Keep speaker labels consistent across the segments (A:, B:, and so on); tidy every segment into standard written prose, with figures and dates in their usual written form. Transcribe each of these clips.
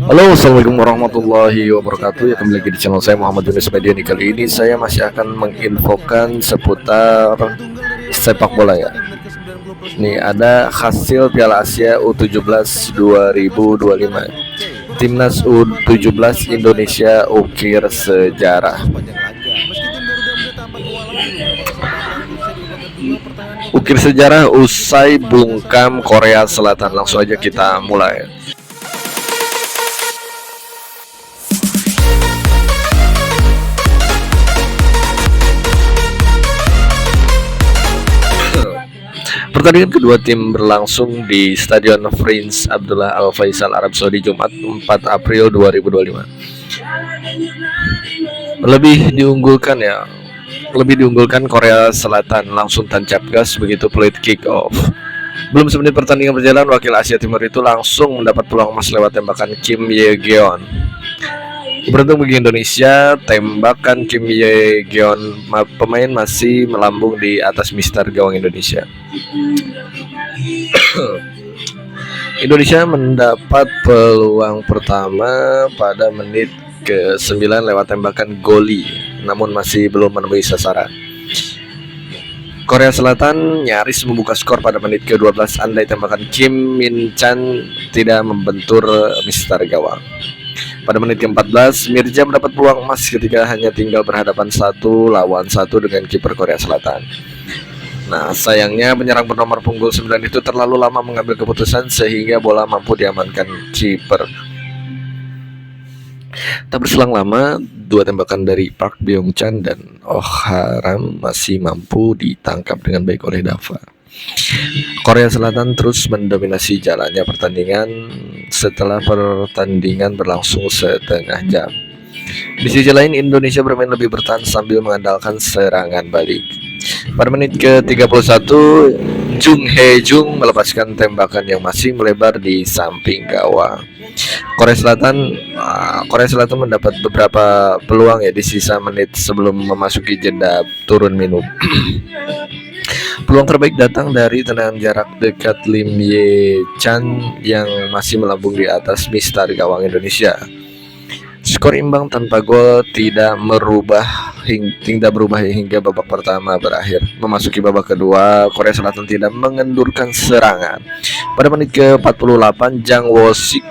A: Halo, assalamualaikum warahmatullahi wabarakatuh. Ya, kembali lagi di channel saya Muhammad Yunus Mediani. Kali ini saya masih akan menginfokan seputar sepak bola ya. Nih ada hasil Piala Asia U17 2025. Timnas U17 Indonesia ukir sejarah. Ukir sejarah usai bungkam Korea Selatan. Langsung aja kita mulai. Pertandingan kedua tim berlangsung di Stadion Prince Abdullah Al Faisal, Arab Saudi, Jumat 4 April 2025. Lebih diunggulkan Korea Selatan, langsung tancap gas begitu peluit kick off. Belum semenit pertandingan berjalan, wakil Asia Timur itu langsung mendapat peluang emas lewat tembakan Kim Ye-geon. Beruntung bagi Indonesia, tembakan Kim Ye-geon pemain masih melambung di atas mister gawang Indonesia. Indonesia mendapat peluang pertama pada menit ke-9 lewat tembakan Goli, namun masih belum menemui sasaran. Korea Selatan nyaris membuka skor pada menit ke-12 andai tembakan Kim Min Chan tidak membentur mister gawang. Pada menit ke-14, Mirja mendapat peluang emas ketika hanya tinggal berhadapan 1-1 dengan kiper Korea Selatan. Nah, sayangnya penyerang bernomor punggung 9 itu terlalu lama mengambil keputusan sehingga bola mampu diamankan kiper. Tak berselang lama, dua tembakan dari Park Byung Chan dan Oh Haram masih mampu ditangkap dengan baik oleh Dava. Korea Selatan terus mendominasi jalannya pertandingan setelah pertandingan berlangsung setengah jam. Di sisi lain, Indonesia bermain lebih bertahan sambil mengandalkan serangan balik. Pada menit ke-31, Jung Hae-jung melepaskan tembakan yang masih melebar di samping gawang. Korea Selatan mendapat beberapa peluang ya di sisa menit sebelum memasuki jeda turun minum. Peluang terbaik datang dari tendangan jarak dekat Lim Ye Chan yang masih melambung di atas mister gawang Indonesia. Skor imbang tanpa gol tidak berubah hingga babak pertama berakhir. Memasuki babak kedua, Korea Selatan tidak mengendurkan serangan. Pada menit ke-48, Jang Wo-sik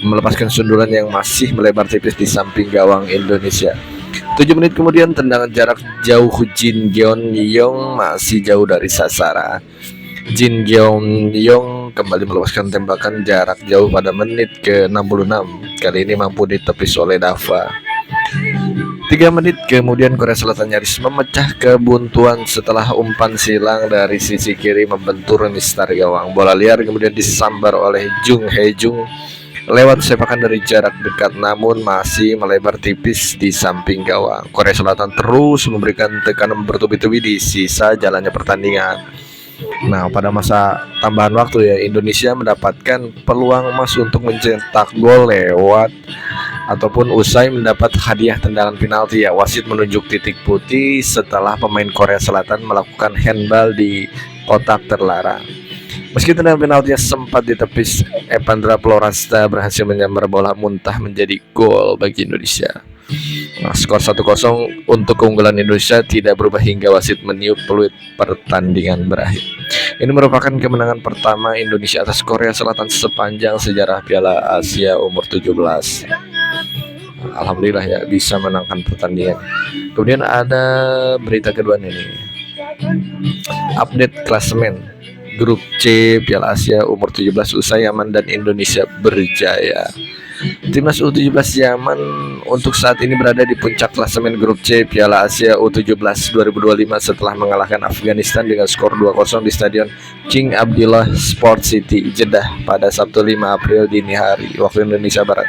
A: melepaskan sundulan yang masih melebar tipis di samping gawang Indonesia. 7 menit kemudian, tendangan jarak jauh Jin Gyeon-yong masih jauh dari sasaran. Jin Gyeon-yong kembali melepaskan tembakan jarak jauh pada menit ke-66. Kali ini mampu ditepis oleh Dava. 3 menit kemudian, Korea Selatan nyaris memecah kebuntuan setelah umpan silang dari sisi kiri membentur mister gawang. Bola liar kemudian disambar oleh Jung Hae-jung lewat sepakan dari jarak dekat, namun masih melebar tipis di samping gawang. Korea Selatan terus memberikan tekanan bertubi-tubi di sisa jalannya pertandingan. Nah, pada masa tambahan waktu ya, Indonesia mendapatkan peluang emas untuk mencetak gol lewat ataupun usai mendapat hadiah tendangan penalti ya. Wasit menunjuk titik putih setelah pemain Korea Selatan melakukan handball di kotak terlarang. Meski tendangan penaltinya sempat ditepis, Evandra Florasta berhasil menyambar bola muntah menjadi gol bagi Indonesia. Nah, skor 1-0 untuk keunggulan Indonesia tidak berubah hingga wasit meniup peluit pertandingan berakhir. Ini merupakan kemenangan pertama Indonesia atas Korea Selatan sepanjang sejarah Piala Asia umur 17. Alhamdulillah ya, bisa menangkan pertandingan. Kemudian ada berita kedua nih. Update klasemen Grup C Piala Asia umur 17 usai Yaman dan Indonesia berjaya. Timnas U17 Yaman untuk saat ini berada di puncak klasemen Grup C Piala Asia U17 2025 setelah mengalahkan Afghanistan dengan skor 2-0 di Stadion King Abdullah Sport City, Jeddah pada Sabtu 5 April dini hari waktu Indonesia Barat.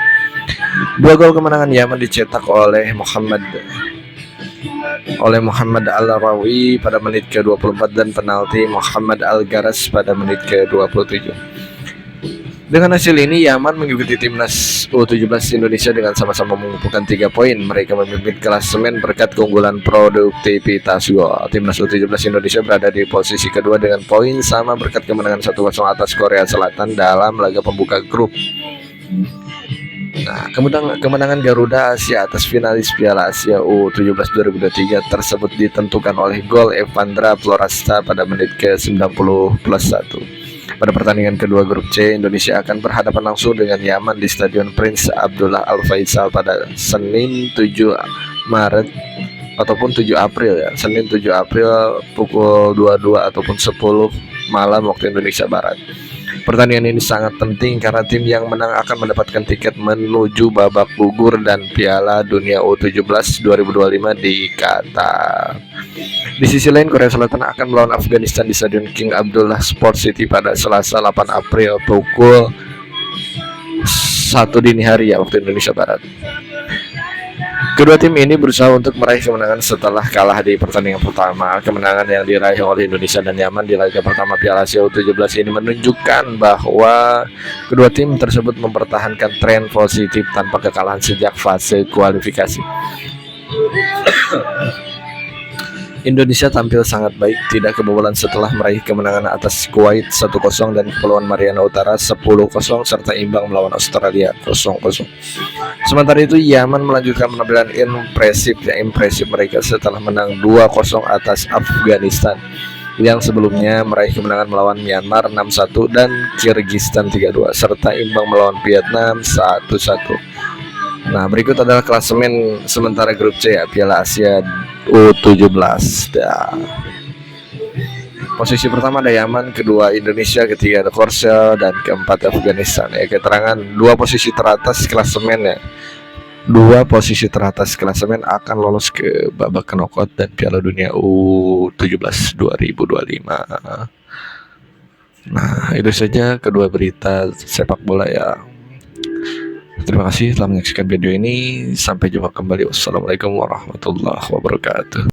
A: 2 gol kemenangan Yaman dicetak oleh Muhammad Al-Rawi pada menit ke-24 dan penalti Muhammad Al-Garas pada menit ke-27. Dengan hasil ini, Yaman mengikuti timnas U17 Indonesia dengan sama-sama mengumpulkan 3 poin. Mereka memimpin klasemen berkat keunggulan produktivitas gol. Timnas U17 Indonesia berada di posisi kedua dengan poin sama berkat kemenangan 1-0 atas Korea Selatan dalam laga pembuka grup. Nah, kemenangan Garuda Asia atas finalis Piala Asia U17 2023 tersebut ditentukan oleh gol Evandra Florasta pada menit ke-90+1. Pada pertandingan kedua grup C, Indonesia akan berhadapan langsung dengan Yaman di Stadion Prince Abdullah Al Faisal pada Senin 7 Maret ataupun 7 April ya. Senin 7 April pukul 22 ataupun 10 malam waktu Indonesia Barat. Pertandingan ini sangat penting karena tim yang menang akan mendapatkan tiket menuju babak gugur dan Piala Dunia U17 2025 di Qatar. Di sisi lain, Korea Selatan akan melawan Afghanistan di Stadion King Abdullah Sport City pada Selasa 8 April pukul 1 dini hari ya waktu Indonesia Barat. Kedua tim ini berusaha untuk meraih kemenangan setelah kalah di pertandingan pertama. Kemenangan yang diraih oleh Indonesia dan Yaman di laga pertama Piala Asia U17 ini menunjukkan bahwa kedua tim tersebut mempertahankan tren positif tanpa kekalahan sejak fase kualifikasi. Indonesia tampil sangat baik, tidak kebobolan setelah meraih kemenangan atas Kuwait 1-0 dan Kepulauan Mariana Utara 10-0 serta imbang melawan Australia 0-0. Sementara itu Yaman melanjutkan penampilan impresif mereka setelah menang 2-0 atas Afghanistan yang sebelumnya meraih kemenangan melawan Myanmar 6-1 dan Kyrgyzstan 3-2 serta imbang melawan Vietnam 1-1. Nah, berikut adalah klasemen sementara grup C ya, Piala Asia U17. Posisi pertama ada Yaman, kedua Indonesia, ketiga ada Korsel, dan keempat Afghanistan. Ya, keterangan dua posisi teratas klasemen ya. Dua posisi teratas klasemen akan lolos ke babak knockout dan Piala Dunia U17 2025. Nah, itu saja kedua berita sepak bola ya. Terima kasih telah menyaksikan video ini. Sampai jumpa kembali. Wassalamualaikum warahmatullahi wabarakatuh.